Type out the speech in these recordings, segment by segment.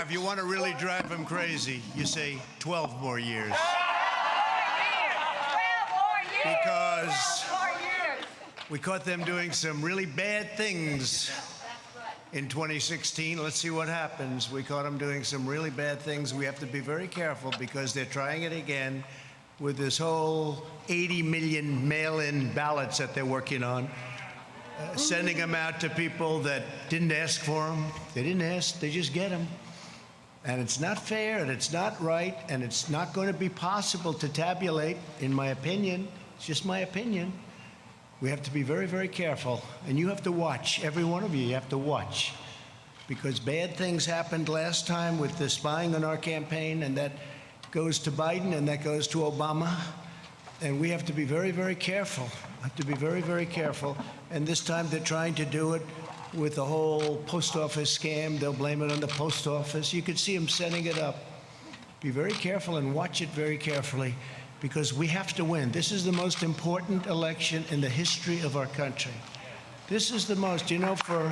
if you want to really drive them crazy, you say 12 more years. 12 more years. Because 12 more years. we caught them doing some really bad things in 2016. Let's see what happens. We caught them doing some really bad things. We have to be very careful because they're trying it again with this whole 80 million mail-in ballots that they're working on, sending them out to people that didn't ask for them. They didn't ask, they just get them. And it's not fair, and it's not right, and it's not going to be possible to tabulate, in my opinion. It's just my opinion. We have to be very, very careful. And you have to watch, every one of you have to watch. Because bad things happened last time with the spying on our campaign, and that goes to Biden, and that goes to Obama. And we have to be very, very careful. Have to be very, very careful. And this time they're trying to do it with the whole post office scam. They'll blame it on the post office. You could see them setting it up. Be very careful and watch it very carefully, because we have to win. This is the most important election in the history of our country. This is the most, you know, for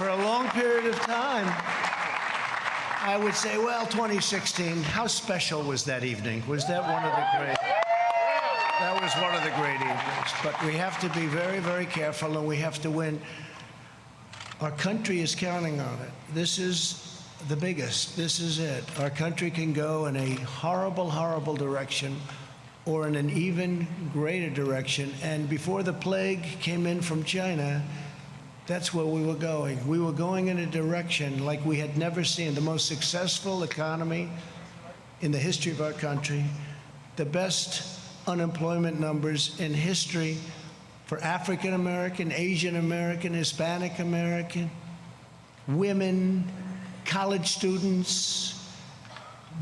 a long period of time, I would say, well, 2016, how special was that evening? Was that one of the great? That was one of the great evenings. But we have to be very, very careful, and we have to win. Our country is counting on it. This is the biggest. This is it. Our country can go in a horrible, horrible direction, or in an even greater direction. And before the plague came in from China, that's where we were going. We were going in a direction like we had never seen. The most successful economy in the history of our country, the best unemployment numbers in history for African American, Asian American, Hispanic American, women, college students,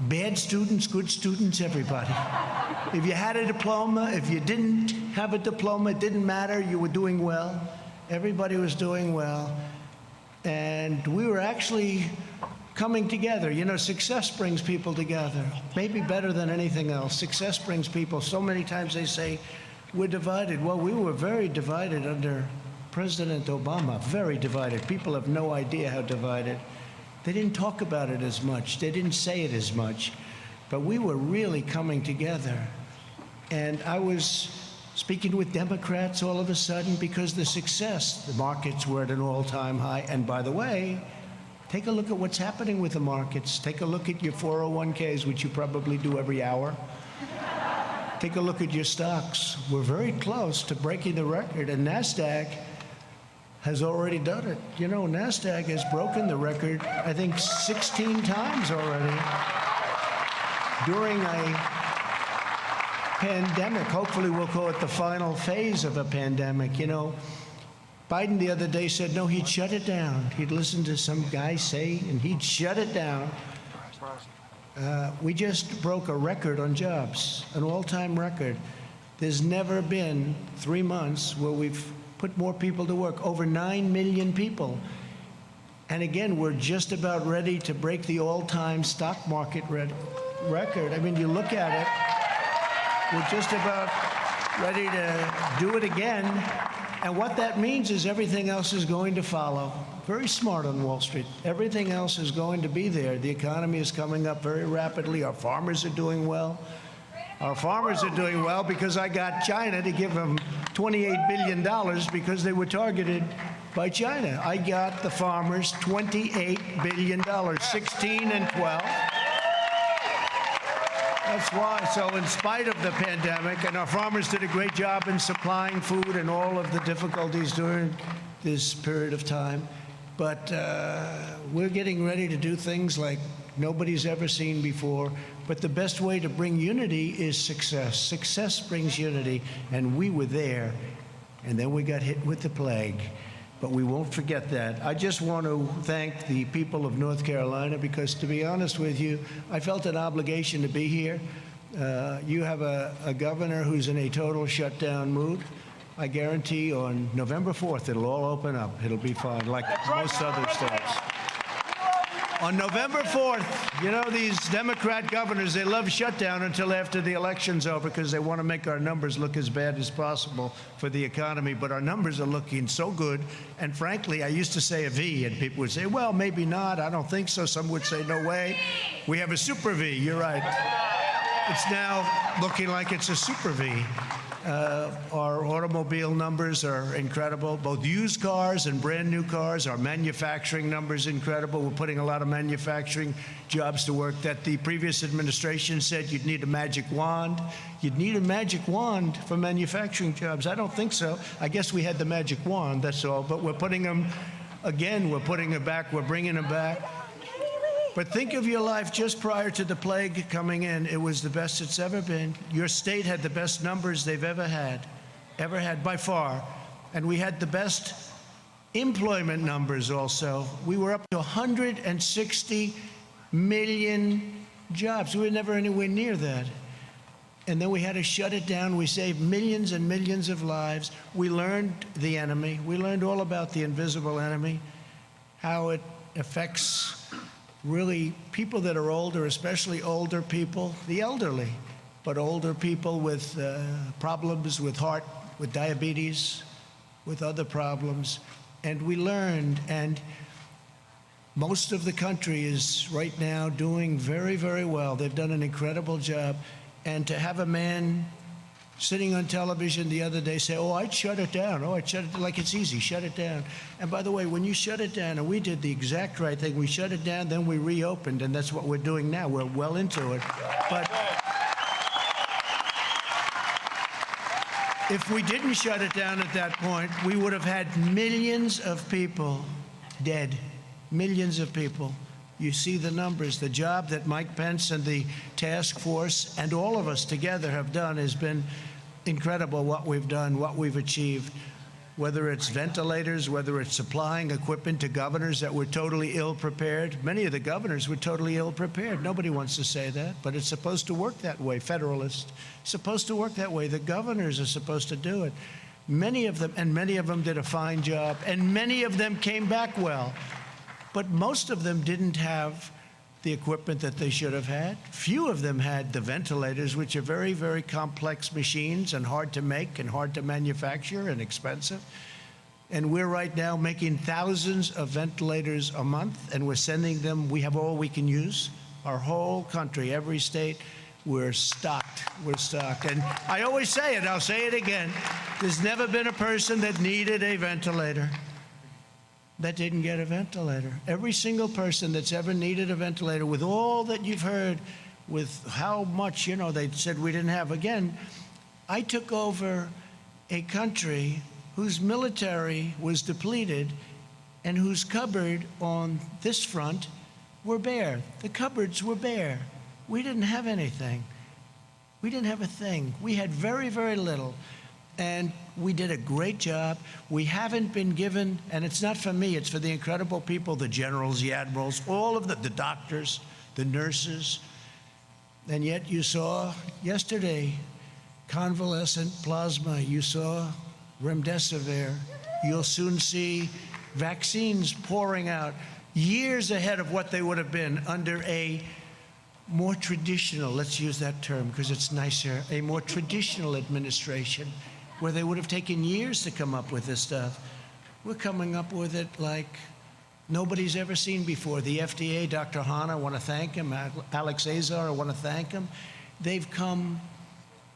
bad students, good students, everybody. If you had a diploma, if you didn't have a diploma, it didn't matter, you were doing well. Everybody was doing well. And we were actually coming together. You know, success brings people together, maybe better than anything else. Success brings people. So many times they say, we're divided. Well, we were very divided under President Obama, very divided. People have no idea how divided. They didn't talk about it as much. They didn't say it as much. But we were really coming together. And I was speaking with Democrats all of a sudden because the success, the markets were at an all-time high. And by the way, take a look at what's happening with the markets. Take a look at your 401ks, which you probably do every hour. Take a look at your stocks. We're very close to breaking the record, and NASDAQ has already done it. You know, NASDAQ has broken the record, I think, 16 times already during a pandemic. Hopefully we'll call it the final phase of a pandemic. You know, Biden the other day said, no, he'd shut it down. He'd listen to some guy say, and he'd shut it down. We just broke a record on jobs, an all-time record. There's never been 3 months where we've put more people to work, over 9 million people. And again, we're just about ready to break the all-time stock market record. I mean, you look at it, we're just about ready to do it again. And what that means is everything else is going to follow. Very smart on Wall Street. Everything else is going to be there. The economy is coming up very rapidly. Our farmers are doing well. Our farmers are doing well because I got China to give them $28 billion because they were targeted by China. I got the farmers $28 billion, 16 and 12. That's why. So in spite of the pandemic, and our farmers did a great job in supplying food and all of the difficulties during this period of time, but we're getting ready to do things like nobody's ever seen before. But the best way to bring unity is success. Success brings unity, and we were there, and then we got hit with the plague. But we won't forget that. I just want to thank the people of North Carolina because, to be honest with you, I felt an obligation to be here. You have a governor who's in a total shutdown mood. I guarantee on November 4th, it'll all open up. It'll be fine, like most other states. On November 4th, you know, these Democrat governors, they love shutdown until after the election's over because they want to make our numbers look as bad as possible for the economy. But our numbers are looking so good. And frankly, I used to say a V, and people would say, well, maybe not. I don't think so. Some would say, no way. We have a super V. You're right. It's now looking like it's a super V. Our automobile numbers are incredible, both used cars and brand new cars. Our manufacturing numbers incredible. We're putting a lot of manufacturing jobs to work that the previous administration said you'd need a magic wand. You'd need a magic wand for manufacturing jobs. I don't think so. I guess we had the magic wand, that's all. But we're putting them, again, we're putting them back. We're bringing them back. But think of your life just prior to the plague coming in. It was the best it's ever been. Your state had the best numbers they've ever had by far. And we had the best employment numbers also. We were up to 160 million jobs. We were never anywhere near that. And then we had to shut it down. We saved millions and millions of lives. We learned the enemy. We learned all about the invisible enemy, how it affects really people that are older, especially older people, the elderly, but older people with problems with heart, with diabetes, with other problems. And we learned, and most of the country is right now doing very, very well. They've done an incredible job. And to have a man sitting on television the other day say, oh, I'd shut it down. Oh, I'd shut it down. Like it's easy, shut it down. And by the way, when you shut it down, and we did the exact right thing, we shut it down, then we reopened, and that's what we're doing now. We're well into it. But if we didn't shut it down at that point, we would have had millions of people dead, millions of people. You see the numbers. The job that Mike Pence and the task force and all of us together have done has been incredible, what we've done, what we've achieved, whether it's ventilators, whether it's supplying equipment to governors that were totally ill-prepared. Many of the governors were totally ill-prepared. Nobody wants to say that, but it's supposed to work that way, Federalist. It's supposed to work that way. The governors are supposed to do it. Many of them did a fine job, and many of them came back well. But most of them didn't have the equipment that they should have had. Few of them had the ventilators, which are very, very complex machines and hard to make and hard to manufacture and expensive. And we're right now making thousands of ventilators a month, and we're sending them. We have all we can use. Our whole country, every state, we're stocked. We're stocked. And I always say it, I'll say it again. There's never been a person that needed a ventilator that didn't get a ventilator. Every single person that's ever needed a ventilator, with all that you've heard, with how much, you know, they said we didn't have. Again, I took over a country whose military was depleted and whose cupboard on this front were bare. The cupboards were bare. We didn't have anything. We didn't have a thing. We had very, very little. And we did a great job. We haven't been given, and it's not for me, it's for the incredible people, the generals, the admirals, all of the doctors, the nurses. And yet you saw yesterday convalescent plasma. You saw remdesivir. You'll soon see vaccines pouring out years ahead of what they would have been under a more traditional, let's use that term because it's nicer, a more traditional administration, where they would have taken years to come up with this stuff. We're coming up with it like nobody's ever seen before. The FDA, Dr. Hahn, I want to thank him. Alex Azar, I want to thank him. They've come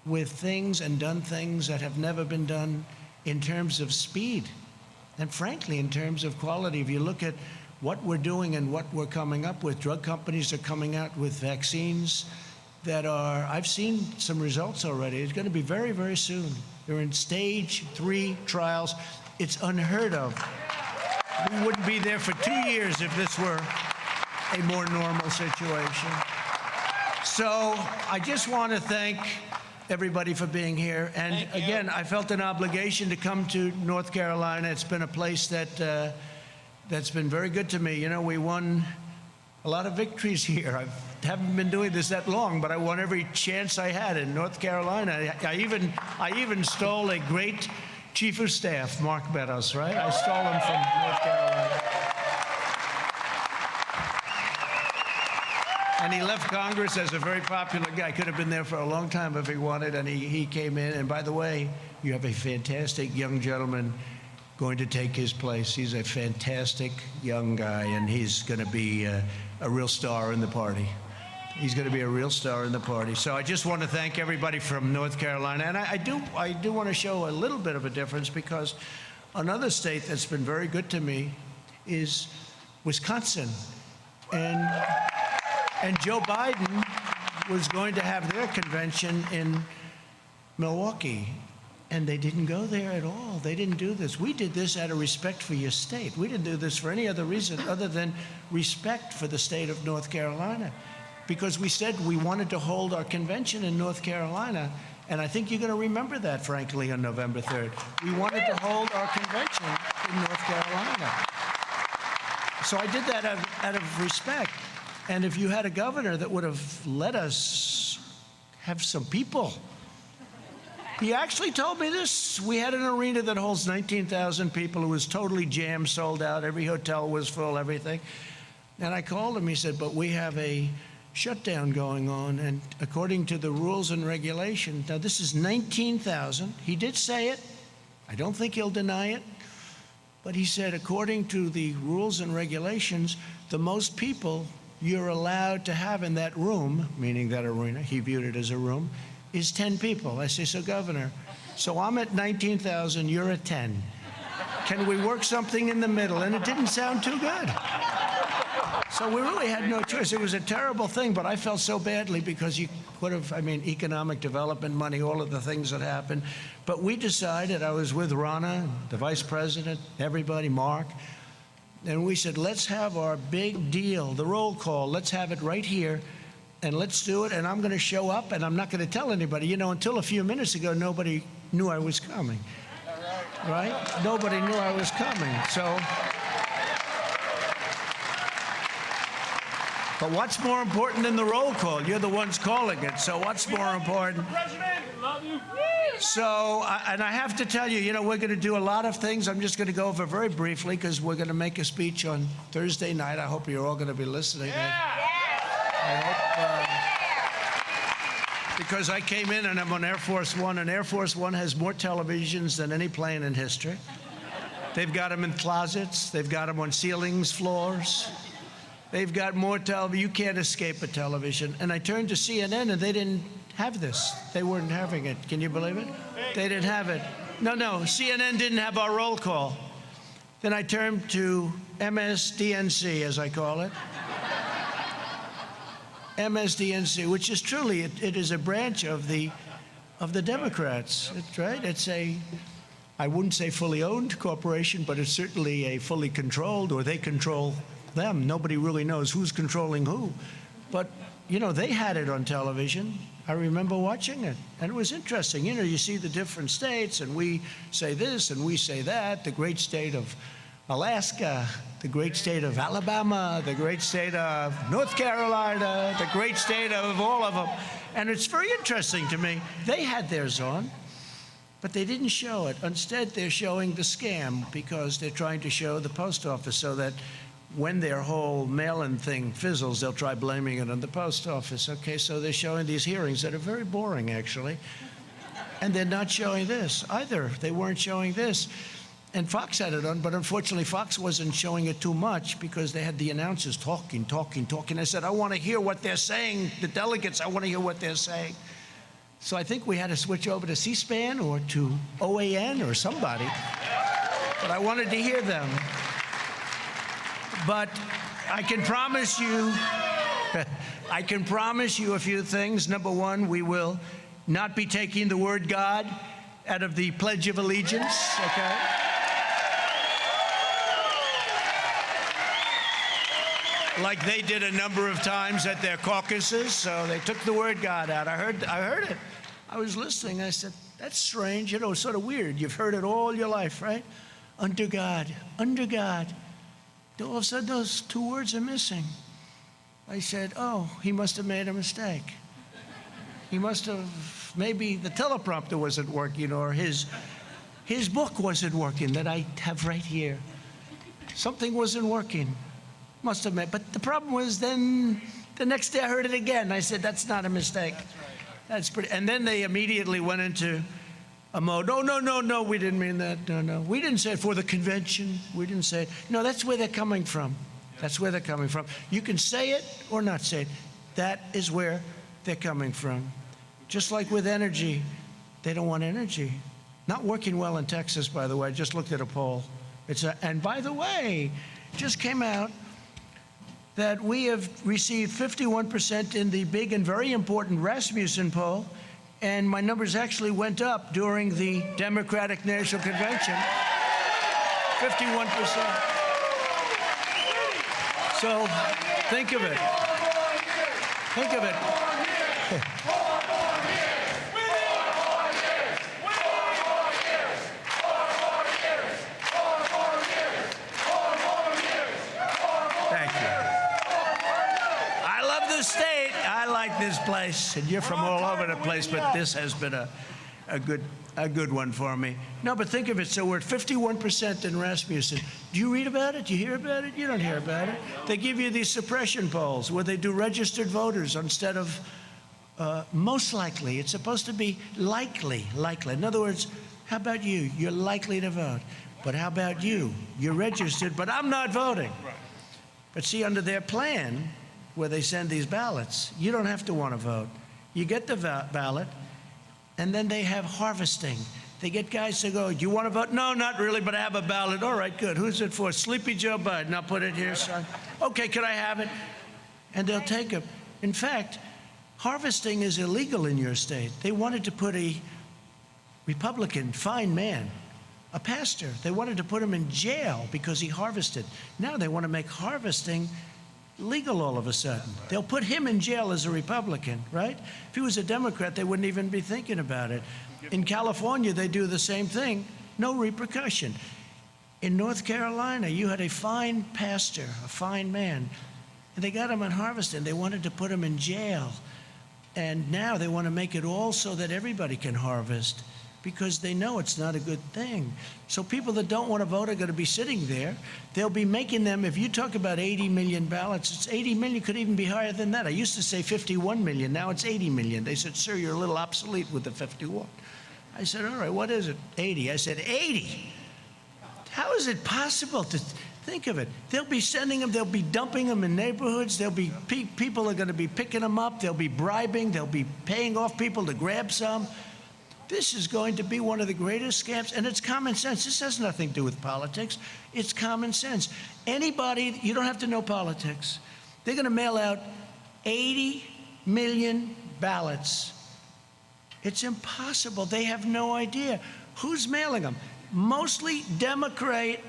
with things and done things that have never been done in terms of speed and frankly in terms of quality. If you look at what we're doing and what we're coming up with, drug companies are coming out with vaccines that are, I've seen some results already. It's going to be very, very soon. They're in stage 3 trials. It's unheard of. We wouldn't be there for 2 years if this were a more normal situation. So I just want to thank everybody for being here. And again, I felt an obligation to come to North Carolina. It's been a place that that's been very good to me. You know, we won a lot of victories here. I haven't been doing this that long, but I won every chance I had in North Carolina. I even stole a great chief of staff, Mark Meadows, right? I stole him from North Carolina. And he left Congress as a very popular guy. Could have been there for a long time if he wanted, and he came in. And by the way, you have a fantastic young gentleman going to take his place. He's a fantastic young guy, and he's going to be a real star in the party. He's going to be a real star in the party. So I just want to thank everybody from North Carolina. And I do want to show a little bit of a difference, because another state that's been very good to me is Wisconsin. And Joe Biden was going to have their convention in Milwaukee, and they didn't go there at all. They didn't do this. We did this out of respect for your state. We didn't do this for any other reason other than respect for the state of North Carolina, because we said we wanted to hold our convention in North Carolina, and I think you're going to remember that, frankly, on November 3rd. We wanted to hold our convention in North Carolina. So I did that out of respect. And if you had a governor that would have let us have some people. He actually told me this. We had an arena that holds 19,000 people. It was totally jammed, sold out. Every hotel was full, everything. And I called him. He said, but we have a shutdown going on. And according to the rules and regulations, now this is 19,000. He did say it. I don't think he'll deny it. But he said, according to the rules and regulations, the most people you're allowed to have in that room, meaning that arena, he viewed it as a room, is 10 people. I say, so Governor, so I'm at 19,000, you're at 10. Can we work something in the middle? And it didn't sound too good. So we really had no choice. It was a terrible thing, but I felt so badly because you could have, economic development money, all of the things that happened. But we decided, I was with Ronna, the vice president, everybody, Mark, and we said, let's have our big deal, the roll call. Let's have it right here, and let's do it. And I'm going to show up, and I'm not going to tell anybody. You know, until a few minutes ago, nobody knew I was coming. Right? Nobody knew I was coming. So, but what's more important than the roll call? You're the ones calling it. So what's more important? President, love you. So, and I have to tell you, you know, we're going to do a lot of things. I'm just going to go over very briefly because we're going to make a speech on Thursday night. I hope you're all going to be listening. I hope, because I came in and I'm on Air Force One, and Air Force One has more televisions than any plane in history. They've got them in closets. They've got them on ceilings, floors. They've got more television. You can't escape a television. And I turned to CNN, and they didn't have this. They weren't having it. Can you believe it? They didn't have it. No, CNN didn't have our roll call. Then I turned to MSDNC, as I call it. MSDNC, which is truly, it is a branch of the Democrats. It's right. It's a, I wouldn't say fully owned corporation, but it's certainly a fully controlled, or they control them. Nobody really knows who's controlling who. But, you know, they had it on television. I remember watching it, and it was interesting. You know, you see the different states, and we say this, and we say that, the great state of Alaska, the great state of Alabama, the great state of North Carolina, the great state of all of them. And it's very interesting to me. They had theirs on, but they didn't show it. Instead, they're showing the scam because they're trying to show the post office so that when their whole mail-in thing fizzles, they'll try blaming it on the post office. Okay, so they're showing these hearings that are very boring, actually. And they're not showing this either. They weren't showing this. And Fox had it on, but unfortunately, Fox wasn't showing it too much because they had the announcers talking. I said, I want to hear what they're saying. The delegates, I want to hear what they're saying. So I think we had to switch over to C-SPAN or to OAN or somebody. But I wanted to hear them. But I can promise you a few things. Number one, we will not be taking the word God out of the Pledge of Allegiance, okay? Like they did a number of times at their caucuses, so they took the word God out. I heard it. I was listening. I said, that's strange, you know, sort of weird. You've heard it all your life, right? Under God, under God. All of a sudden, those two words are missing. I said, oh, he must have made a mistake. He must have, maybe the teleprompter wasn't working, or his book wasn't working that I have right here. Something wasn't working. Must have made, but the problem was then The next day I heard it again. I said, that's not a mistake. That's pretty. And then they immediately went into a mode. Oh, no, we didn't mean that. No. We didn't say it for the convention. We didn't say it. No, that's where they're coming from. That's where they're coming from. You can say it or not say it. That is where they're coming from. Just like with energy, they don't want energy. Not working well in Texas, by the way. I just looked at a poll. And by the way, just came out that we have received 51% in the big and very important Rasmussen poll, and my numbers actually went up during the Democratic National Convention, 51%. So think of it. Think of it. State, I like this place, and you're from all over the place, but this has been a good one for me. No, but think of it. So we're at 51% in Rasmussen. Do you read about it? Do you hear about it? You don't hear about it. They give you these suppression polls where they do registered voters instead of most likely. It's supposed to be likely. In other words, how about you? You're likely to vote. But how about you? You're registered, but I'm not voting. But see, under their plan, where they send these ballots, you don't have to want to vote. You get the ballot, and then they have harvesting. They get guys to go, do you want to vote? No, not really, but I have a ballot. All right, good. Who's it for? Sleepy Joe Biden. I'll put it here, son. Okay, can I have it? And they'll take it. In fact, harvesting is illegal in your state. They wanted to put a Republican, fine man, a pastor, they wanted to put him in jail because he harvested. Now they want to make harvesting legal all of a sudden. They'll put him in jail as a Republican, right? If he was a Democrat, they wouldn't even be thinking about it. In California, they do the same thing, no repercussion. In North Carolina, you had a fine pastor, a fine man, and they got him on harvesting. They wanted to put him in jail. And now they want to make it all so that everybody can harvest, because they know it's not a good thing. So people that don't want to vote are going to be sitting there. They'll be making them, if you talk about 80 million ballots, it's 80 million, could even be higher than that. I used to say 51 million, now it's 80 million. They said, sir, you're a little obsolete with the 51. I said, all right, what is it? 80. I said, 80? How is it possible to think of it? They'll be sending them, they'll be dumping them in neighborhoods, there'll be people are going to be picking them up, they'll be bribing, they'll be paying off people to grab some. This is going to be one of the greatest scams, and it's common sense. This has nothing to do with politics. It's common sense. Anybody, you don't have to know politics. They're going to mail out 80 million ballots. It's impossible. They have no idea. Who's mailing them? Mostly Democrat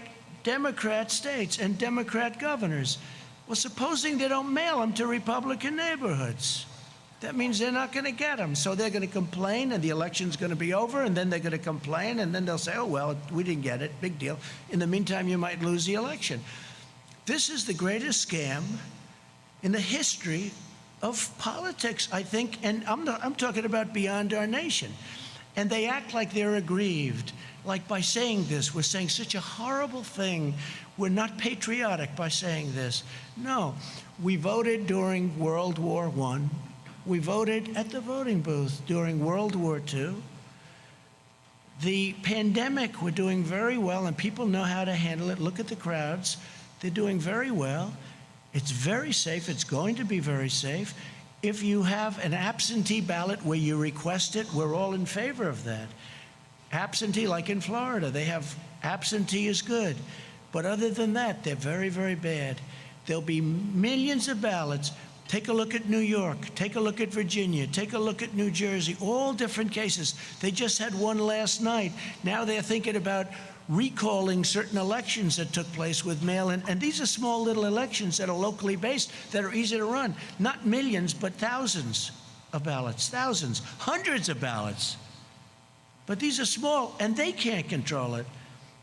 states and Democrat governors. Well, supposing they don't mail them to Republican neighborhoods, that means they're not going to get them. So they're going to complain, and the election's going to be over, and then they're going to complain, and then they'll say, oh, well, we didn't get it, big deal. In the meantime, you might lose the election. This is the greatest scam in the history of politics, I think, and I'm talking about beyond our nation. And they act like they're aggrieved, like by saying this, we're saying such a horrible thing. We're not patriotic by saying this. No, we voted during World War I. We voted at the voting booth during World War II. The pandemic, we're doing very well, and people know how to handle it. Look at the crowds. They're doing very well. It's very safe. It's going to be very safe. If you have an absentee ballot where you request it, we're all in favor of that. Absentee, like in Florida, they have absentee is good. But other than that, they're very, very bad. There'll be millions of ballots. Take a look at New York. Take a look at Virginia. Take a look at New Jersey. All different cases. They just had one last night. Now they're thinking about recalling certain elections that took place with mail-in. And these are small little elections that are locally based, that are easy to run. Not millions, but thousands of ballots. Thousands. Hundreds of ballots. But these are small, and they can't control it.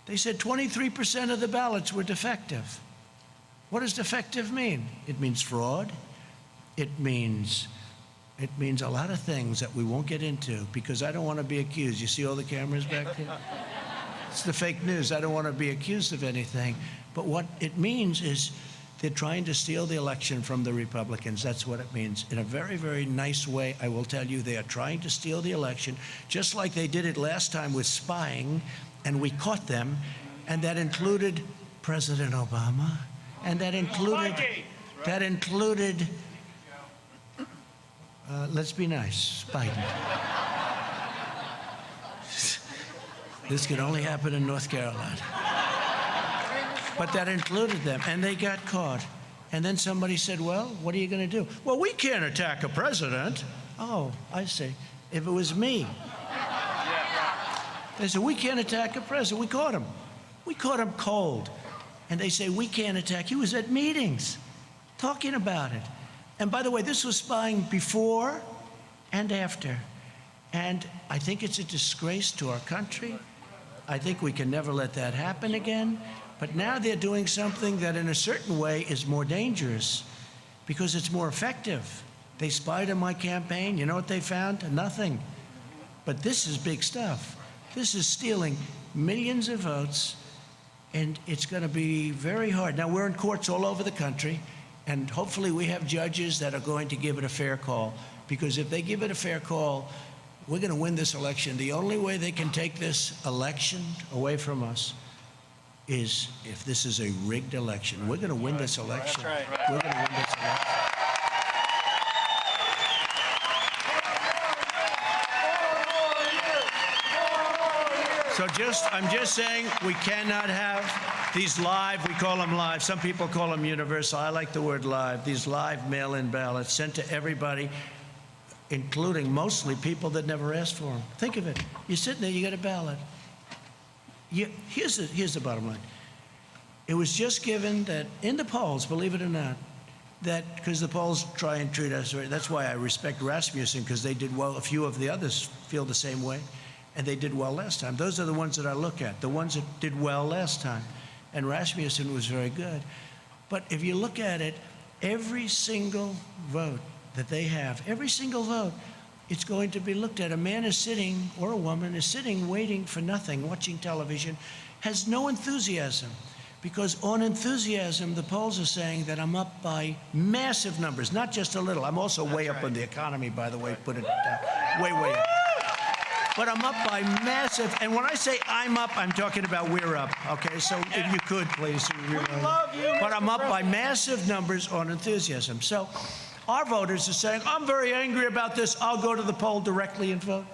They said 23% of the ballots were defective. What does defective mean? It means fraud. It means a lot of things that we won't get into, because I don't want to be accused. You see all the cameras back there? It's the fake news. I don't want to be accused of anything. But what it means is They're trying to steal the election from the Republicans. That's what it means. In a very, very nice way, I will tell you, they are trying to steal the election, just like they did it last time with spying, and we caught them, and that included President Obama, and that included, let's be nice, Biden. This could only happen in North Carolina. But that included them, and they got caught. And then somebody said, well, what are you going to do? Well, we can't attack a president. Oh, I see. If it was me. They said, we can't attack a president. We caught him. We caught him cold. And they say, we can't attack. He was at meetings talking about it. And by the way, this was spying before and after. And I think it's a disgrace to our country. I think we can never let that happen again. But now they're doing something that in a certain way is more dangerous because it's more effective. They spied on my campaign. You know what they found? Nothing. But this is big stuff. This is stealing millions of votes, and it's going to be very hard. Now, we're in courts all over the country, and hopefully we have judges that are going to give it a fair call, because if they give it a fair call, we're going to win this election. The only way they can take this election away from us is if this is a rigged election. We're going to win this election. We're going to win this election. So I'm just saying we cannot have these live, we call them live, some people call them universal, I like the word live, these live mail-in ballots sent to everybody, including mostly people that never asked for them. Think of it. You're sitting there, you get a ballot. Here's the bottom line. It was just given that in the polls, believe it or not, that because the polls try and treat us, that's why I respect Rasmussen, because they did well. A few of the others feel the same way, and they did well last time. Those are the ones that I look at, the ones that did well last time. And Rasmussen was very good. But if you look at it, every single vote that they have, every single vote, it's going to be looked at. A man is sitting, or a woman is sitting, waiting for nothing, watching television, has no enthusiasm. Because on enthusiasm, the polls are saying that I'm up by massive numbers, not just a little. I'm also way up on the economy, by the way, put it down, way up. But I'm up by massive, and when I say I'm up, I'm talking about we're up, okay? So if you could, please. We love you. But I'm up by massive numbers on enthusiasm. So our voters are saying, I'm very angry about this. I'll go to the poll directly and vote.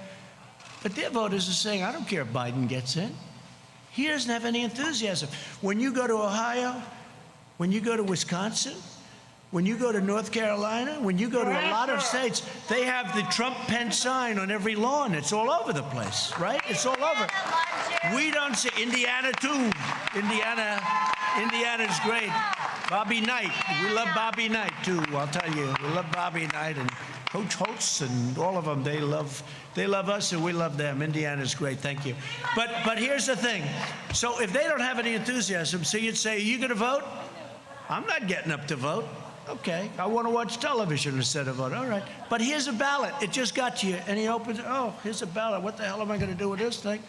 But their voters are saying, I don't care if Biden gets in. He doesn't have any enthusiasm. When you go to Ohio, when you go to Wisconsin, when you go to North Carolina, when you go to a lot of states, they have the Trump-Pence sign on every lawn. It's all over the place, right? It's all over. We don't see Indiana, too. Indiana's great. Bobby Knight. We love Bobby Knight, too, I'll tell you. We love Bobby Knight and Coach Holtz and all of them. They love us and we love them. Indiana's great. Thank you. But here's the thing. So if they don't have any enthusiasm, so you'd say, are you going to vote? I'm not getting up to vote. Okay, I want to watch television instead of vote. All right. But here's a ballot. It just got to you. And he opens it. Oh, here's a ballot. What the hell am I going to do with this thing?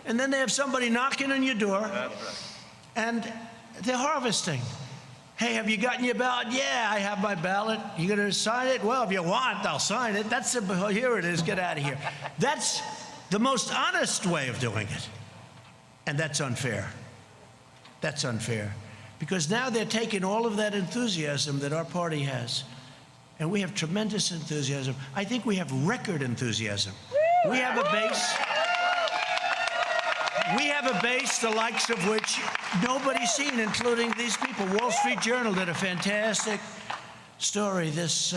And then they have somebody knocking on your door. And they're harvesting. Hey, have you gotten your ballot? Yeah, I have my ballot. You going to sign it? Well, if you want, I'll sign it. Here it is. Get out of here. That's the most honest way of doing it. And that's unfair. That's unfair. Because now they're taking all of that enthusiasm that our party has, and we have tremendous enthusiasm. I think we have record enthusiasm. We have a base. We have a base the likes of which nobody's seen, including these people. Wall Street Journal did a fantastic story this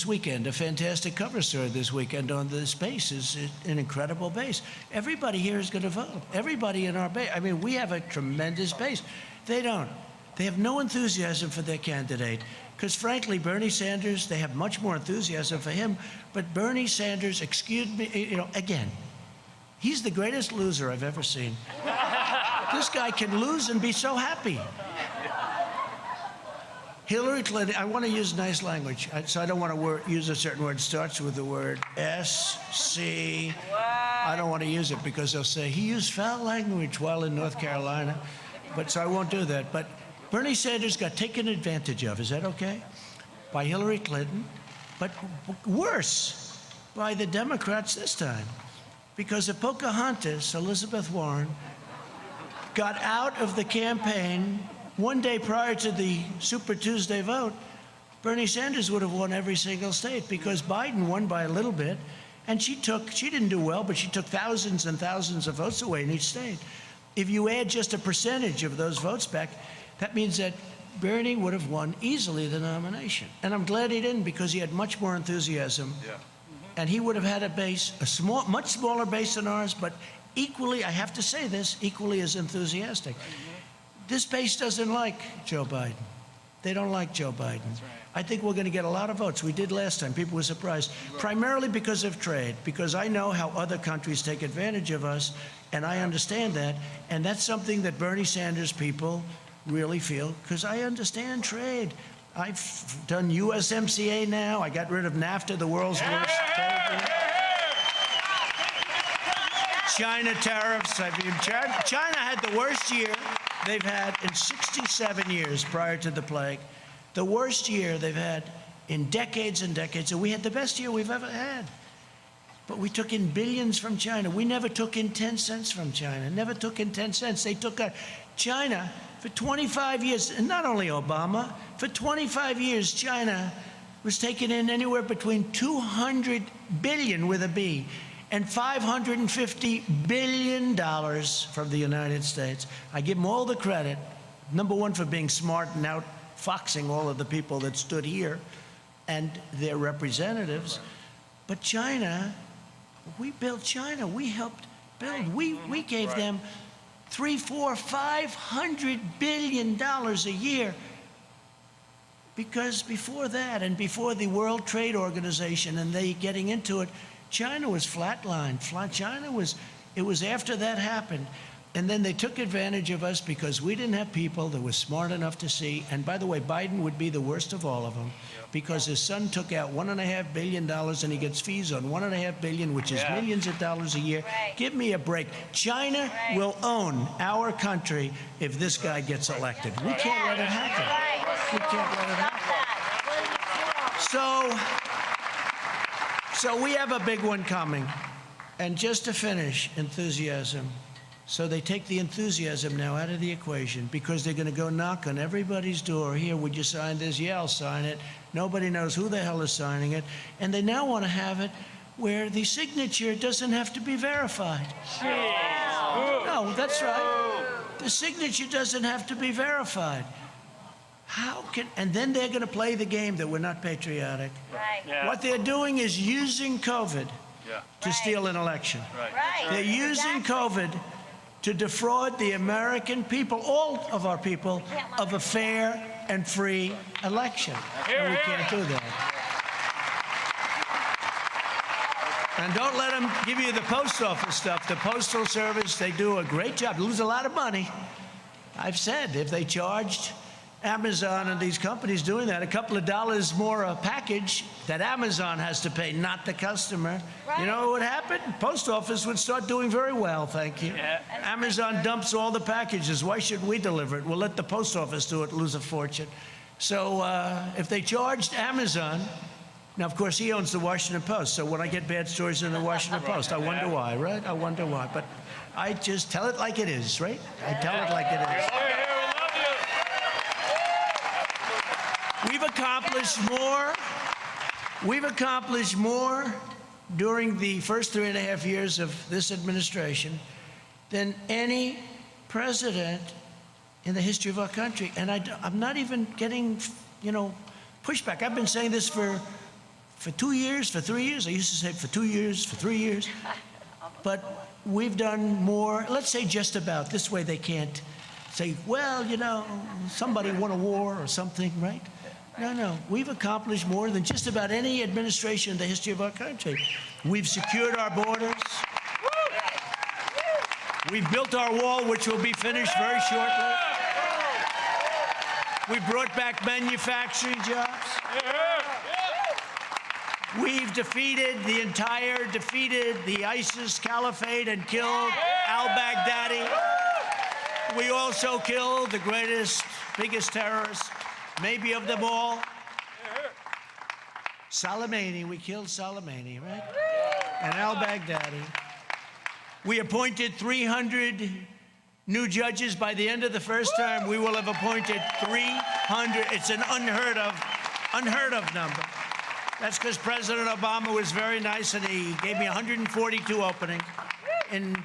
weekend, a fantastic cover story this weekend on this base. Is an incredible base. Everybody here is going to vote. Everybody in our base. I mean, we have a tremendous base. They don't. They have no enthusiasm for their candidate. Because frankly, Bernie Sanders, they have much more enthusiasm for him. But Bernie Sanders, excuse me, again, he's the greatest loser I've ever seen. This guy can lose and be so happy. Hillary Clinton, I want to use nice language, so I don't want to use a certain word. It starts with the word S-C. I don't want to use it because they'll say he used foul language while in North Carolina. But so I won't do that. But Bernie Sanders got taken advantage of, is that okay? By Hillary Clinton, but worse, by the Democrats this time. Because if Pocahontas, Elizabeth Warren, got out of the campaign one day prior to the Super Tuesday vote, Bernie Sanders would have won every single state, because Biden won by a little bit, and she didn't do well, but she took thousands and thousands of votes away in each state. If you add just a percentage of those votes back, that means that Bernie would have won easily the nomination. And I'm glad he didn't, because he had much more enthusiasm. Yeah. And he would have had a base, much smaller base than ours, but equally, I have to say this, equally as enthusiastic. This base doesn't like Joe Biden. They don't like Joe Biden. That's right. I think we're going to get a lot of votes. We did last time. People were surprised, primarily because of trade, because I know how other countries take advantage of us, and I understand that. And that's something that Bernie Sanders people really feel, because I understand trade. I've done USMCA now. I got rid of NAFTA, the world's worst trade. China tariffs. I mean, China had the worst year they've had in 67 years prior to the plague. The worst year they've had in decades and decades. And we had the best year we've ever had. But we took in billions from China. We never took in 10 cents from China. Never took in 10 cents. They took China for 25 years, and not only Obama, for 25 years, China was taking in anywhere between 200 billion with a B and $550 billion from the United States. I give them all the credit, number one, for being smart and outfoxing all of the people that stood here and their representatives. But China, we built China. We helped build. We gave them $300, $400, $500 billion a year. Because before that, and before the World Trade Organization and they getting into it, China was flatlined. It was after that happened. And then they took advantage of us because we didn't have people that were smart enough to see. And by the way, Biden would be the worst of all of them, because his son took out $1.5 billion and he gets fees on $1.5 billion, which is millions of dollars a year. Right. Give me a break. China will own our country if this guy gets elected. We can't let it happen. We can't let it happen. So we have a big one coming. And just to finish, enthusiasm. So they take the enthusiasm now out of the equation, because they're going to go knock on everybody's door. Here, would you sign this? Yeah, I'll sign it. Nobody knows who the hell is signing it. And they now want to have it where the signature doesn't have to be verified. No, that's right. The signature doesn't have to be verified. And then they're going to play the game that we're not patriotic. Right. Yeah. What they're doing is using COVID to steal an election. Right. They're using COVID to defraud the American people, all of our people, of a fair and free election. And we can't do that. And don't let them give you the post office stuff. The Postal Service, they do a great job. They lose a lot of money. I've said if they charged Amazon and these companies doing that a couple of dollars more a package that Amazon has to pay, not the customer, you know what would happen? Post office would start doing very well, thank you. Amazon dumps all the packages. Why should we deliver it? We'll let the post office do it, lose a fortune. So if they charged Amazon, now of course he owns the Washington Post, so when I get bad stories in the Washington Post, I wonder why, right? I wonder why. But I just tell it like it is, right? I tell it like it is. We've accomplished more during the first 3.5 years of this administration than any president in the history of our country. And I'm not even getting, pushback. I've been saying this for 2 years, for 3 years. I used to say it for 2 years, for 3 years. But we've done more, let's say just about. This way they can't say, well, somebody won a war or something, right? No. We've accomplished more than just about any administration in the history of our country. We've secured our borders. We've built our wall, which will be finished very shortly. We brought back manufacturing jobs. We've defeated the ISIS caliphate and killed al-Baghdadi. we also killed the greatest, biggest terrorist, maybe of them all. Soleimani, we killed Soleimani, right? And al-Baghdadi. We appointed 300 new judges. By the end of the first term, we will have appointed 300. It's an unheard of number. That's because President Obama was very nice and he gave me 142 openings. And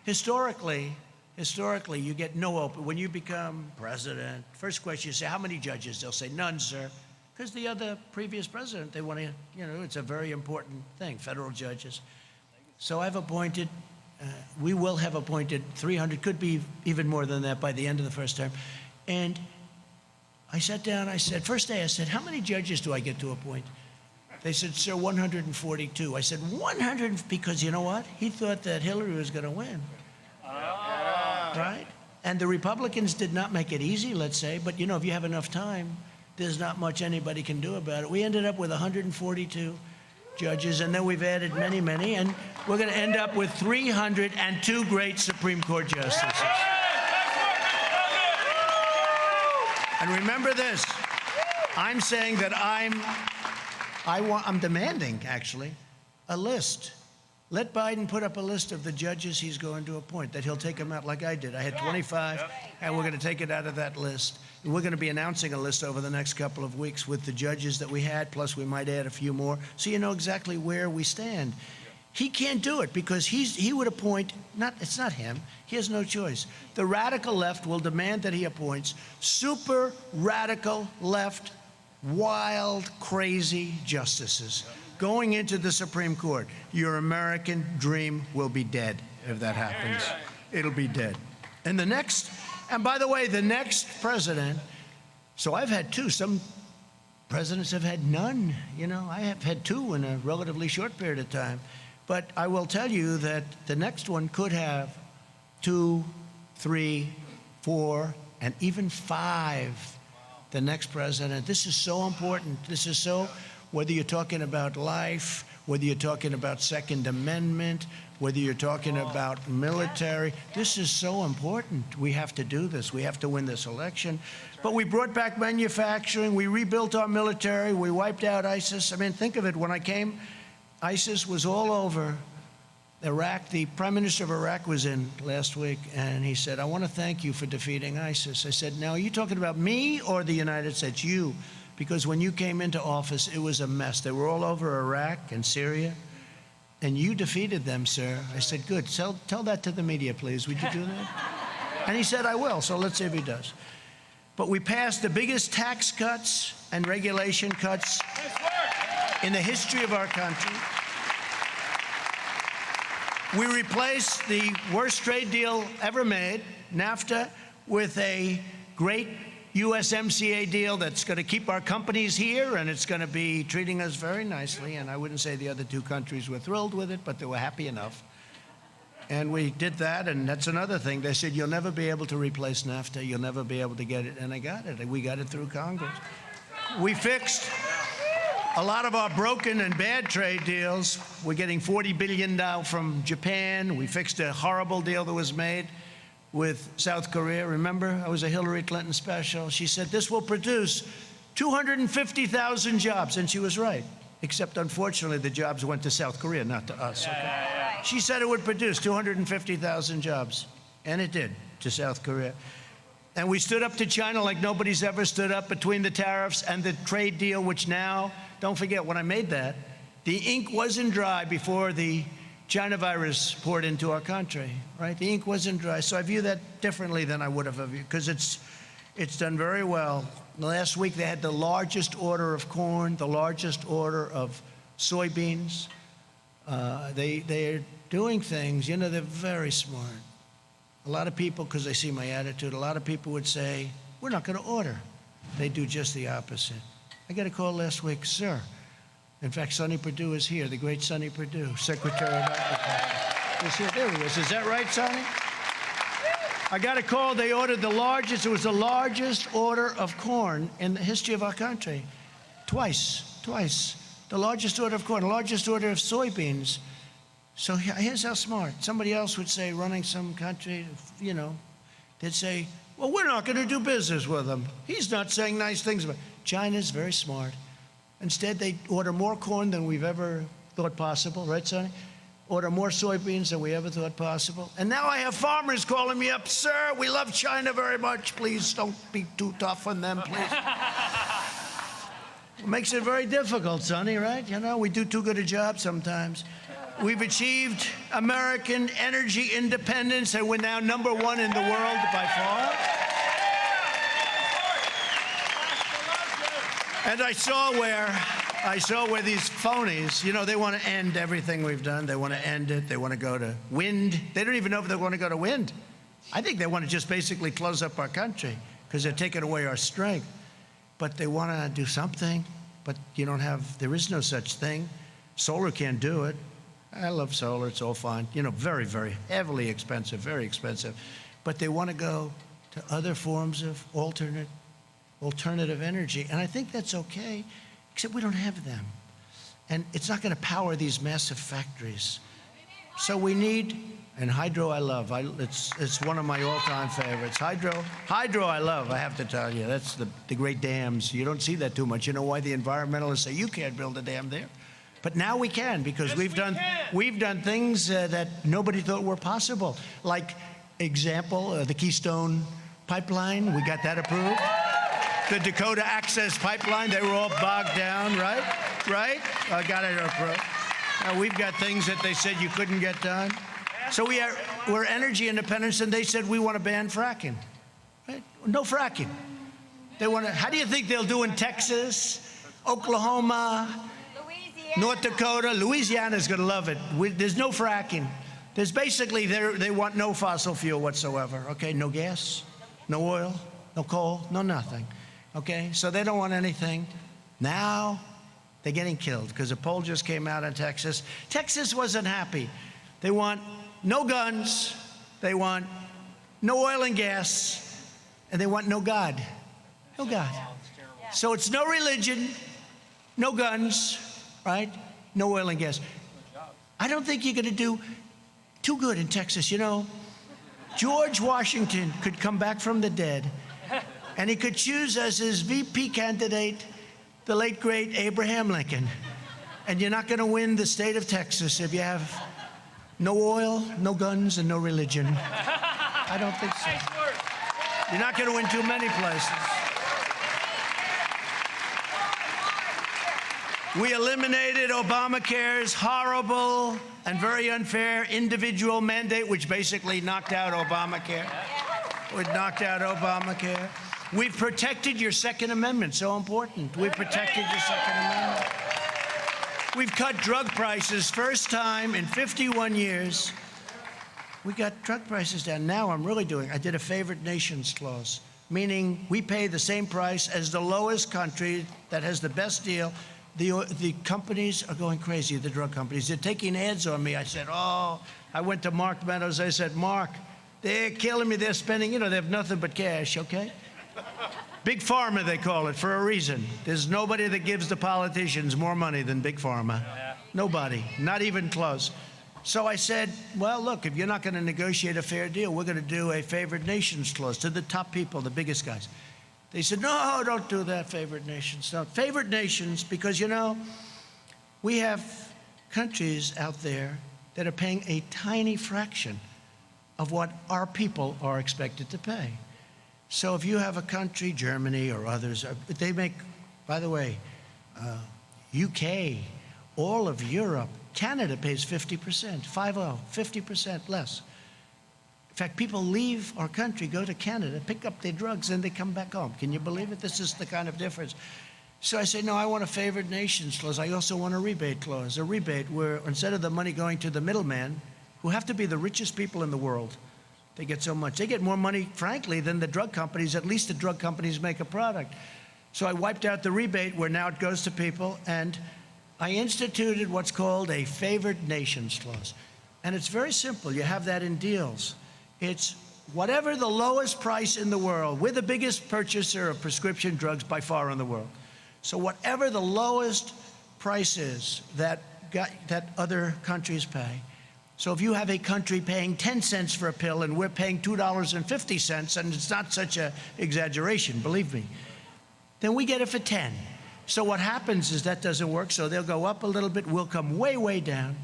historically, you get no open. When you become president, first question you say, how many judges? They'll say, none, sir. Because the other previous president, they want to, it's a very important thing, federal judges. So I've appointed, we will have appointed 300, could be even more than that by the end of the first term. And I sat down, I said, first day I said, how many judges do I get to appoint? They said, sir, 142. I said, 100, because you know what? He thought that Hillary was going to win. Right? And the Republicans did not make it easy, let's say, but if you have enough time, there's not much anybody can do about it. We ended up with 142 judges, and then we've added many, many, and we're going to end up with 302 great Supreme Court justices. And remember this, I'm saying that I'm demanding, actually, a list. Let Biden put up a list of the judges he's going to appoint, that he'll take them out like I did. I had 25, and we're going to take it out of that list. And we're going to be announcing a list over the next couple of weeks with the judges that we had, plus we might add a few more, so you know exactly where we stand. He can't do it because he would appoint, it's not him, he has no choice. The radical left will demand that he appoints super radical left, wild, crazy justices going into the Supreme Court. Your American dream will be dead if that happens. It'll be dead. And by the way, the next president, so I've had two. Some presidents have had none. I have had two in a relatively short period of time. But I will tell you that the next one could have 2, 3, 4, and even 5. The next president. This is so important. This is so, whether you're talking about life, whether you're talking about Second Amendment, whether you're talking about military, this is so important. We have to do this. We have to win this election. But we brought back manufacturing. We rebuilt our military. We wiped out ISIS. I mean, think of it. When I came, ISIS was all over Iraq. The Prime Minister of Iraq was in last week, and he said, I want to thank you for defeating ISIS. I said, now, are you talking about me or the United States? You. Because when you came into office, it was a mess. They were all over Iraq and Syria, and you defeated them, sir. I said, good. Tell that to the media, please. Would you do that? And he said, I will, so let's see if he does. But we passed the biggest tax cuts and regulation cuts in the history of our country. We replaced the worst trade deal ever made, NAFTA, with a great USMCA deal that's going to keep our companies here, and it's going to be treating us very nicely. And I wouldn't say the other two countries were thrilled with it, but they were happy enough. And we did that, and that's another thing. They said, you'll never be able to replace NAFTA. You'll never be able to get it. And I got it. We got it through Congress. We fixed a lot of our broken and bad trade deals. We're getting $40 billion now from Japan. We fixed a horrible deal that was made with South Korea. Remember, I was a Hillary Clinton special. She said, this will produce 250,000 jobs. And she was right. Except, unfortunately, the jobs went to South Korea, not to us. Okay? She said it would produce 250,000 jobs. And it did, to South Korea. And we stood up to China like nobody's ever stood up between the tariffs and the trade deal, which now, don't forget, when I made that, the ink wasn't dry before the China virus poured into our country, right? The ink wasn't dry. So I view that differently than I would have viewed, because it's done very well. Last week, they had the largest order of corn, the largest order of soybeans. They're doing things, they're very smart. A lot of people, because they see my attitude, a lot of people would say, we're not going to order. They do just the opposite. I got a call last week, sir. In fact, Sonny Perdue is here, the great Sonny Perdue, Secretary of Agriculture. He's here. There he is. Is that right, Sonny? I got a call. They ordered the largest. It was the largest order of corn in the history of our country. Twice. The largest order of corn, the largest order of soybeans. So here's how smart. Somebody else would say running some country, they'd say, well, we're not going to do business with him. He's not saying nice things about China's very smart. Instead, they order more corn than we've ever thought possible, right, Sonny? Order more soybeans than we ever thought possible. And now I have farmers calling me up, sir, we love China very much. Please don't be too tough on them, please. It makes it very difficult, Sonny, right? You know, we do too good a job sometimes. We've achieved American energy independence, and we're now #1 in the world by far. And I saw where these phonies, you know, they want to end everything we've done. They want to end it. They want to go to wind. They don't even know if they want to go to wind. I think they want to just basically close up our country because they're taking away our strength. But they want to do something. But there is no such thing. Solar can't do it. I love solar. It's all fine. You know, very, very heavily expensive, very expensive. But they want to go to other forms of alternative energy. And I think that's okay, except we don't have them. And it's not going to power these massive factories. So we need, and hydro I love. It's one of my all-time favorites. Hydro I love, I have to tell you. That's the great dams. You don't see that too much. You know why the environmentalists say you can't build a dam there? But now we can, because we've done things that nobody thought were possible. Like, example, the Keystone Pipeline, we got that approved. The Dakota Access Pipeline, they were all bogged down, right? Right? I got it approved. Now we've got things that they said you couldn't get done. So we're energy independent, and they said we want to ban fracking. Right? No fracking. They want to. How do you think they'll do in Texas, Oklahoma, North Dakota? Louisiana's going to love it. There's no fracking. There's basically, they want no fossil fuel whatsoever. Okay, no gas, no oil, no coal, no nothing. Okay, so they don't want anything. Now they're getting killed because a poll just came out in Texas. Texas wasn't happy. They want no guns, they want no oil and gas, and they want no God. No God. So it's no religion, no guns, right? No oil and gas. I don't think you're going to do too good in Texas. You know, George Washington could come back from the dead, and he could choose as his VP candidate the late, great Abraham Lincoln. And you're not going to win the state of Texas if you have no oil, no guns, and no religion. I don't think so. You're not going to win too many places. We eliminated Obamacare's horrible and very unfair individual mandate, which basically knocked out Obamacare. It knocked out Obamacare. We've protected your Second Amendment, so important. We've protected your Second Amendment. We've cut drug prices, first time in 51 years. We got drug prices down. Now I did a favored nations clause, meaning we pay the same price as the lowest country that has the best deal. The companies are going crazy, the drug companies. They're taking ads on me. I said, I went to Mark Meadows. I said, Mark, they're killing me. They're spending, they have nothing but cash, okay? Big Pharma, they call it, for a reason. There's nobody that gives the politicians more money than Big Pharma. Nobody, not even close. So I said, well, look, if you're not going to negotiate a fair deal, we're going to do a favored nations clause to the top people, the biggest guys. They said, no, don't do that, favored nations. No, favored nations, because, we have countries out there that are paying a tiny fraction of what our people are expected to pay. So if you have a country, Germany or others, they make, by the way, UK, all of Europe, Canada pays 50%, 50% less. In fact, people leave our country, go to Canada, pick up their drugs, and they come back home. Can you believe it? This is the kind of difference. So I said, no, I want a favored nations clause. I also want a rebate clause, a rebate where instead of the money going to the middleman, who have to be the richest people in the world, they get so much. They get more money, frankly, than the drug companies. At least the drug companies make a product. So I wiped out the rebate where now it goes to people, and I instituted what's called a favored nations clause. And it's very simple. You have that in deals. It's whatever the lowest price in the world. We're the biggest purchaser of prescription drugs by far in the world. So whatever the lowest price is that other countries pay, So if you have a country paying 10 cents for a pill and we're paying $2.50, and it's not such an exaggeration, believe me, then we get it for 10. So what happens is that doesn't work, so they'll go up a little bit, we'll come way, way down.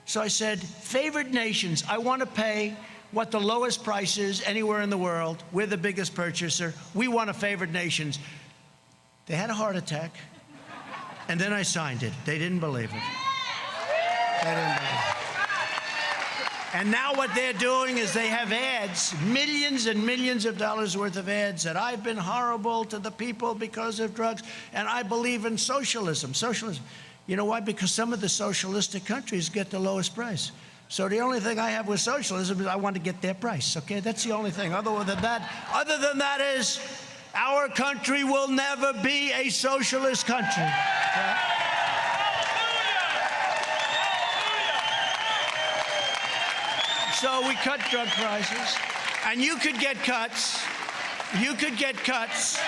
So I said, favored nations, I want to pay what the lowest price is anywhere in the world. We're the biggest purchaser. We want a favored nations. They had a heart attack, and then I signed it. They didn't believe it. They didn't believe it. And now what they're doing is they have ads, millions and millions of dollars worth of ads, that I've been horrible to the people because of drugs, and I believe in socialism. Socialism. You know why? Because some of the socialistic countries get the lowest price. So the only thing I have with socialism is I want to get their price, okay? That's the only thing. Other than that is our country will never be a socialist country. Okay? So we cut drug prices, and you could get cuts. You could get cuts.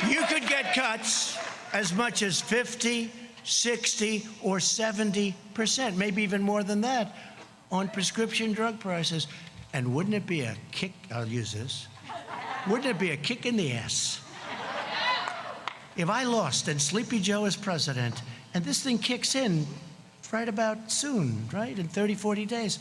You could get cuts as much as 50, 60, or 70%, maybe even more than that, on prescription drug prices. And wouldn't it be a kick, I'll use this, wouldn't it be a kick in the ass if I lost and Sleepy Joe is president, and this thing kicks in right about soon, right, in 30, 40 days,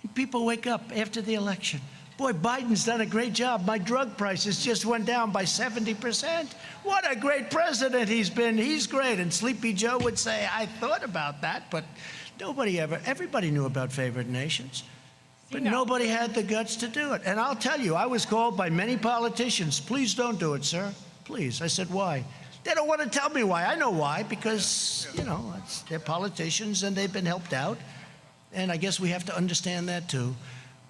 and people wake up after the election. Boy, Biden's done a great job. My drug prices just went down by 70%. What a great president he's been. He's great. And Sleepy Joe would say, I thought about that, but everybody knew about favored nations, but nobody had the guts to do it. And I'll tell you, I was called by many politicians, please don't do it, sir. Please. I said, why? They don't want to tell me why. I know why, because, you know, they're politicians and they've been helped out. And I guess we have to understand that too.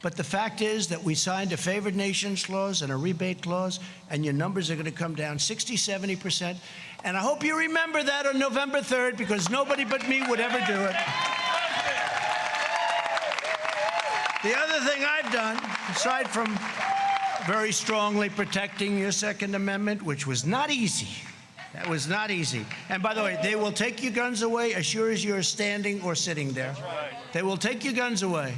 But the fact is that we signed a favored nations clause and a rebate clause, and your numbers are going to come down 60, 70%. And I hope you remember that on November 3rd, because nobody but me would ever do it. The other thing I've done, aside from very strongly protecting your Second Amendment, which was not easy. That was not easy. And by the way, they will take your guns away as sure as you're standing or sitting there. They will take your guns away.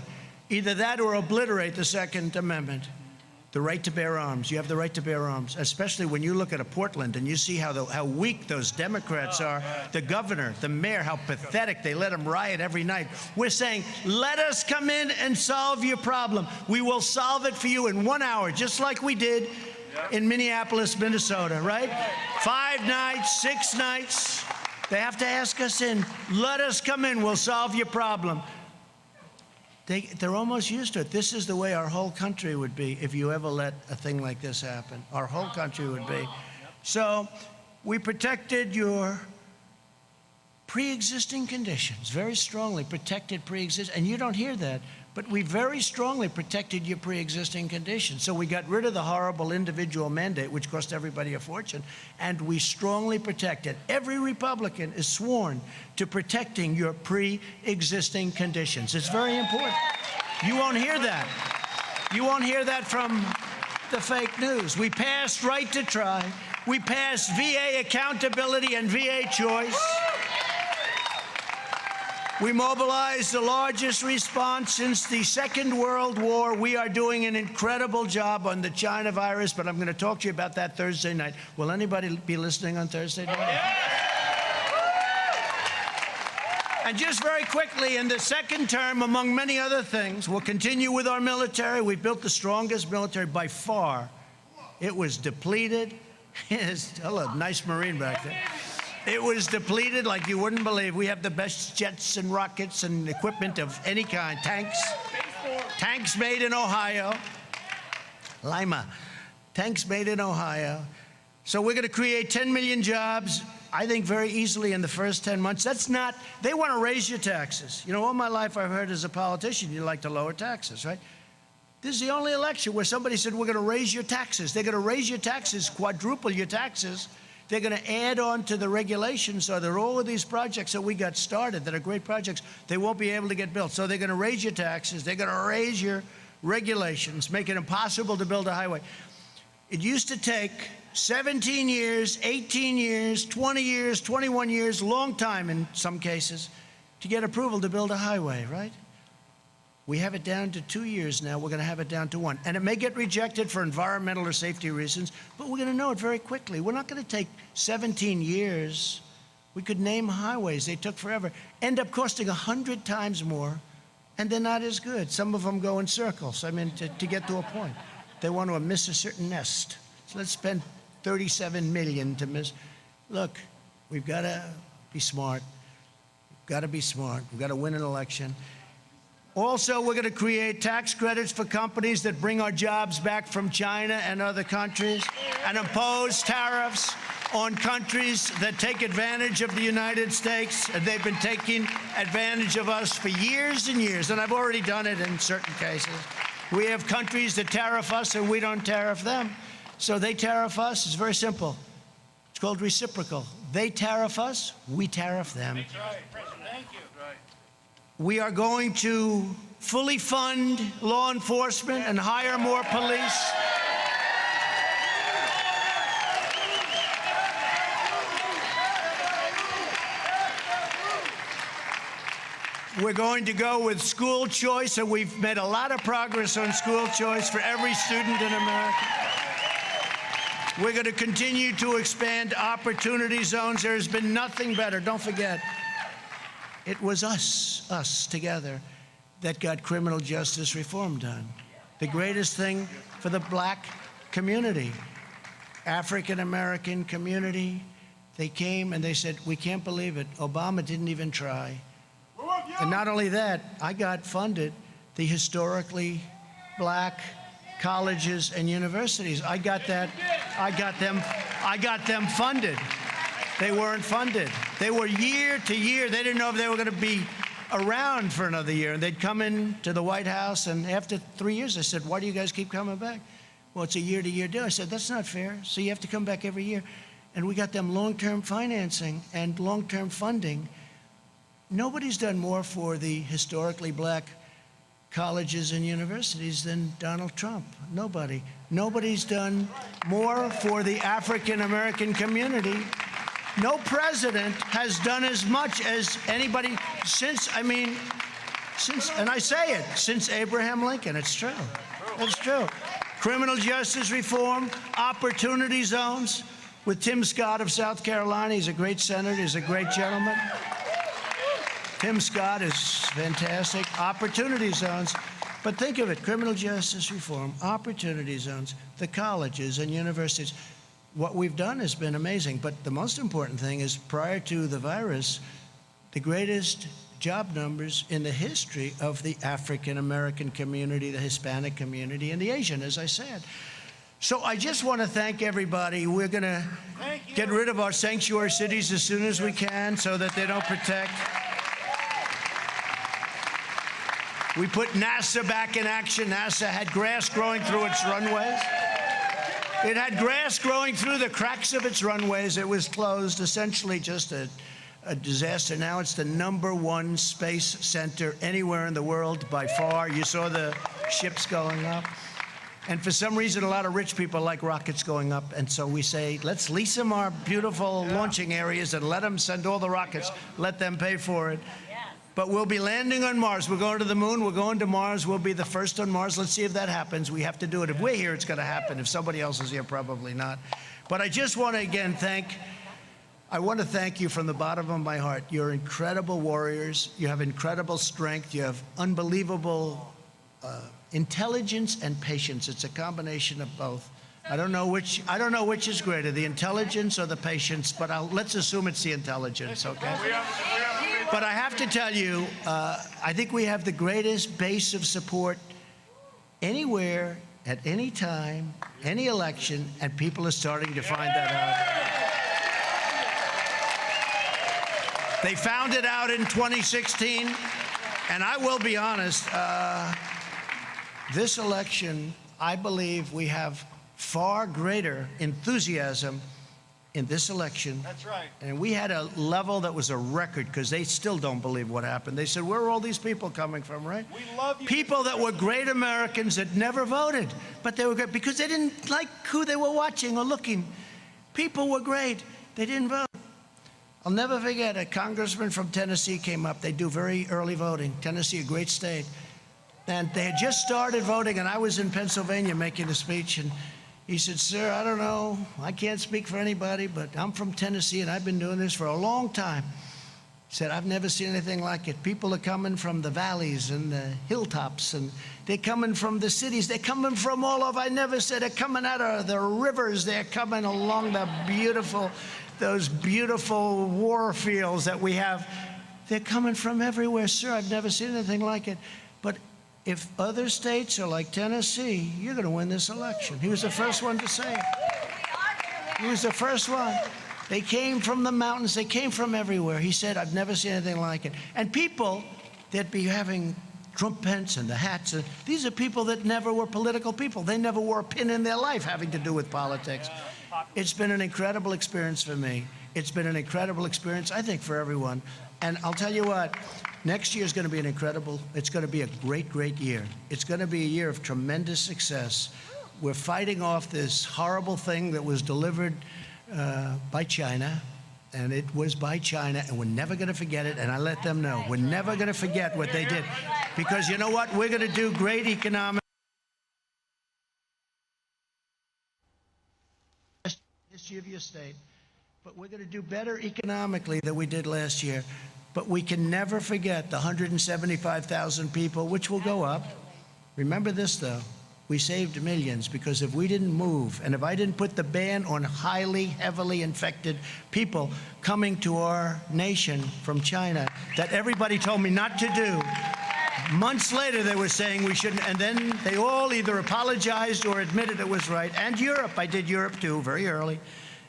Either that or obliterate the Second Amendment. The right to bear arms. You have the right to bear arms, especially when you look at a Portland and you see how weak those Democrats are. The governor, the mayor, how pathetic. They let them riot every night. We're saying, let us come in and solve your problem. We will solve it for you in 1 hour, just like we did in Minneapolis, Minnesota, right? 5 nights, 6 nights. They have to ask us in. Let us come in. We'll solve your problem. They're almost used to it. This is the way our whole country would be if you ever let a thing like this happen. Our whole country would be. So we protected your pre-existing conditions, very strongly protected pre-existing, and you don't hear that, but we very strongly protected your pre-existing conditions. So we got rid of the horrible individual mandate, which cost everybody a fortune, and we strongly protected. Every Republican is sworn to protecting your pre-existing conditions. It's very important. You won't hear that. You won't hear that from the fake news. We passed right to try. We passed VA accountability and VA choice. We mobilized the largest response since the Second World War. We are doing an incredible job on the China virus, but I'm going to talk to you about that Thursday night. Will anybody be listening on Thursday night? And just very quickly, in the second term, among many other things, we'll continue with our military. We built the strongest military by far. It was depleted. Hello, nice Marine back there. It was depleted like you wouldn't believe. We have the best jets and rockets and equipment of any kind. Tanks made in Ohio. Lima. Tanks made in Ohio. So we're going to create 10 million jobs, I think, very easily in the first 10 months. That's not, they want to raise your taxes. You know, all my life I've heard as a politician, you like to lower taxes, right? This is the only election where somebody said, we're going to raise your taxes. They're going to raise your taxes, quadruple your taxes. They're going to add on to the regulations so that all of these projects that we got started that are great projects, they won't be able to get built. So they're going to raise your taxes. They're going to raise your regulations, make it impossible to build a highway. It used to take 17 years, 18 years, 20 years, 21 years, long time in some cases, to get approval to build a highway, right? We have it down to 2 years now. We're going to have it down to 1. And it may get rejected for environmental or safety reasons, but we're going to know it very quickly. We're not going to take 17 years. We could name highways. They took forever. End up costing 100 times more, and they're not as good. Some of them go in circles, I mean, to get to a point. They want to miss a certain nest. So let's spend $37 million to miss. Look, we've got to be smart. We've got to be smart. We've got to win an election. Also, we're going to create tax credits for companies that bring our jobs back from China and other countries and impose tariffs on countries that take advantage of the United States. And they've been taking advantage of us for years and years, and I've already done it in certain cases. We have countries that tariff us and we don't tariff them. So they tariff us. It's very simple. It's called reciprocal. They tariff us, we tariff them. That's right, President. Thank you. Right. We are going to fully fund law enforcement and hire more police. We're going to go with school choice, and we've made a lot of progress on school choice for every student in America. We're going to continue to expand opportunity zones. There has been nothing better. Don't forget, it was us together, that got criminal justice reform done. The greatest thing for the black community, African-American community. They came and they said, we can't believe it. Obama didn't even try. And not only that, I got funded the historically black colleges and universities. I got them funded. They weren't funded. They were year to year. They didn't know if they were going to be around for another year. And they'd come in to the White House, and after 3 years, I said, why do you guys keep coming back? Well, it's a year-to-year deal. I said, that's not fair. So you have to come back every year. And we got them long-term financing and long-term funding. Nobody's done more for the historically black colleges and universities than Donald Trump. Nobody. Nobody's done more for the African-American community. No president has done as much as anybody since Abraham Lincoln. It's true. It's true. Criminal justice reform, opportunity zones with Tim Scott of South Carolina. He's a great senator. He's a great gentleman. Tim Scott is fantastic. Opportunity zones. But think of it, criminal justice reform, opportunity zones, the colleges and universities. What we've done has been amazing. But the most important thing is, prior to the virus, the greatest job numbers in the history of the African-American community, the Hispanic community, and the Asian, as I said. So I just want to thank everybody. We're going to get rid of our sanctuary cities as soon as we can so that they don't protect. We put NASA back in action. NASA had grass growing through its runways. It had grass growing through the cracks of its runways. It was closed, essentially just a disaster. Now it's the #1 space center anywhere in the world by far. You saw the ships going up. And for some reason, a lot of rich people like rockets going up. And so we say, let's lease them our beautiful launching areas and let them send all the rockets. Let them pay for it. But we'll be landing on Mars. We're going to the moon. We're going to Mars. We'll be the first on Mars. Let's see if that happens. We have to do it. If we're here, it's going to happen. If somebody else is here, probably not. But I just want to, again, thank you from the bottom of my heart. You're incredible warriors. You have incredible strength. You have unbelievable intelligence and patience. It's a combination of both. I don't know which is greater, the intelligence or the patience, but let's assume it's the intelligence, okay? But I have to tell you, I think we have the greatest base of support anywhere, at any time, any election, and people are starting to find that out. They found it out in 2016, and I will be honest, this election, I believe we have far greater enthusiasm in this election. That's right. And we had a level that was a record, because they still don't believe what happened. They said, where are all these people coming from, right? We love you. People that were great Americans that never voted, but they were good because they didn't like who they were watching or looking. People were great. They didn't vote. I'll never forget, a congressman from Tennessee came up. They do very early voting. Tennessee, a great state. And they had just started voting, and I was in Pennsylvania making a speech, and he said, sir, I don't know, I can't speak for anybody, but I'm from Tennessee, and I've been doing this for a long time. He said, I've never seen anything like it. People are coming from the valleys and the hilltops, and they're coming from the cities. They're coming from all over. I never said they're coming out of the rivers. They're coming along those beautiful war fields that we have. They're coming from everywhere. Sir, I've never seen anything like it. But if other states are like Tennessee, you're going to win this election. He was the first one to say it. He was the first one. They came from the mountains. They came from everywhere. He said, I've never seen anything like it. And people that be having trumpets and the hats, these are people that never were political people. They never wore a pin in their life having to do with politics. It's been an incredible experience for me. It's been an incredible experience, I think, for everyone. And I'll tell you what, next year is going to be it's going to be a great, great year. It's going to be a year of tremendous success. We're fighting off this horrible thing that was delivered by China, and it was by China, and we're never going to forget it, and I let them know. We're never going to forget what they did, because you know what? We're going to do great economic history of your state, but we're going to do better economically than we did last year. But we can never forget the 175,000 people, which will go up. Remember this, though. We saved millions, because if we didn't move, and if I didn't put the ban on heavily infected people coming to our nation from China, that everybody told me not to do, months later they were saying we shouldn't, and then they all either apologized or admitted it was right. And Europe, I did Europe too, very early.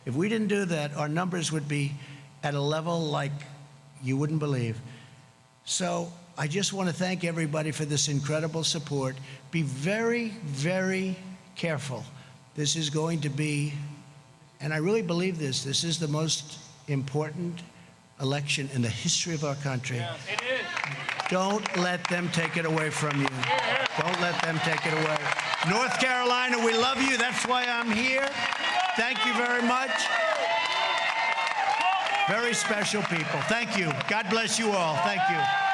If we didn't do that, our numbers would be at a level like you wouldn't believe. So I just want to thank everybody for this incredible support. Be very, very careful. This is going to be, and I really believe this is the most important election in the history of our country. Yeah, it is. Don't let them take it away from you. Don't let them take it away. North Carolina, we love you. That's why I'm here. Thank you very much. Very special people. Thank you. God bless you all. Thank you.